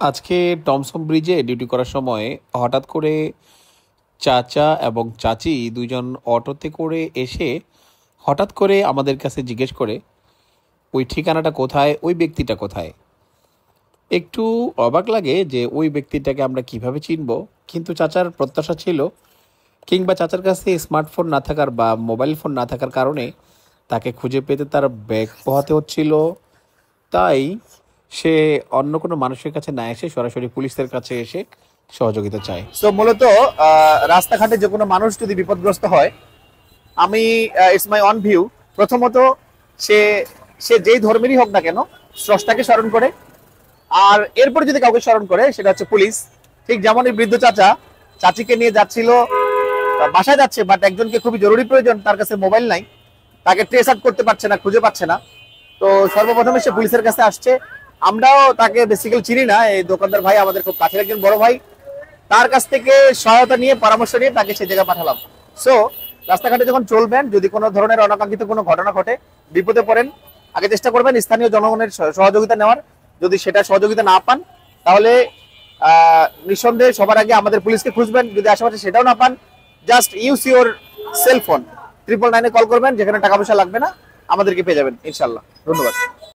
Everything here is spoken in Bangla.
আজকে টমসম ব্রিজে ডিউটি করার সময় হঠাৎ করে চাচা এবং চাচি দুজন অটোতে করে এসে হঠাৎ করে আমাদের কাছে জিজ্ঞেস করে ওই ঠিকানাটা কোথায়, ওই ব্যক্তিটা কোথায়। একটু অবাক লাগে যে ওই ব্যক্তিটাকে আমরা কিভাবে চিনব, কিন্তু চাচার প্রত্যাশা ছিল কিংবা চাচার কাছে স্মার্টফোন না থাকার বা মোবাইল ফোন না থাকার কারণে তাকে খুঁজে পেতে তার ব্যাগ পোহাতে হচ্ছিল। তাই সে অন্য কোনো মানুষের কাছে না এসে সরাসরি পুলিশের কাছে এসে সহযোগিতা চায়। সো মূলত রাস্তাঘাটে যে কোনো মানুষ যদি বিপদগ্রস্ত হয়, আমি ইটস মাই অন ভিউ, প্রথমত সে সে যেই ধর্মেরই হোক না কেন স্রষ্টাকে স্মরণ করে, আর এরপর যদি কাউকে স্মরণ করে সেটা হচ্ছে পুলিশ। ঠিক যেমন এই বৃদ্ধ চাচা চাচিকে নিয়ে যাচ্ছিল, বাসায় যাচ্ছে, বাট একজনকে খুবই জরুরি প্রয়োজন, তার কাছে মোবাইল নাই, তাকে ট্রেস আউট করতে পারছে না, খুঁজে পাচ্ছে না। তো সর্বপ্রথমে সে পুলিশের কাছে আসছে। আমরাও তাকে বেসিক্যালি চিনি না, এই দোকানদার ভাই আমাদের খুব কাছের একজন বড় ভাই, তার কাছ থেকে সহায়তা নিয়ে পরামর্শ নিয়ে তাকে সেই জায়গায় পাঠালাম। সো রাস্তাঘাটে যখন চলবেন, যদি কোনো ধরনের অনাকাঙ্ক্ষিত কোনো ঘটনা ঘটে, বিপদে পড়েন, আগে চেষ্টা করবেন স্থানীয় জনগণের সহযোগিতা নেওয়ার। যদি সেটা সহযোগিতা না পান, তাহলে নিঃসন্দেহে সবার আগে আমাদের পুলিশকে খুঁজবেন। যদি আশেপাশে সেটাও না পান, জাস্ট ইউজ ইউর সেলফোন, 999-এ কল করবেন, যেখানে টাকা পয়সা লাগবে না, আমাদেরকে পেয়ে যাবেন ইনশাল্লাহ। ধন্যবাদ।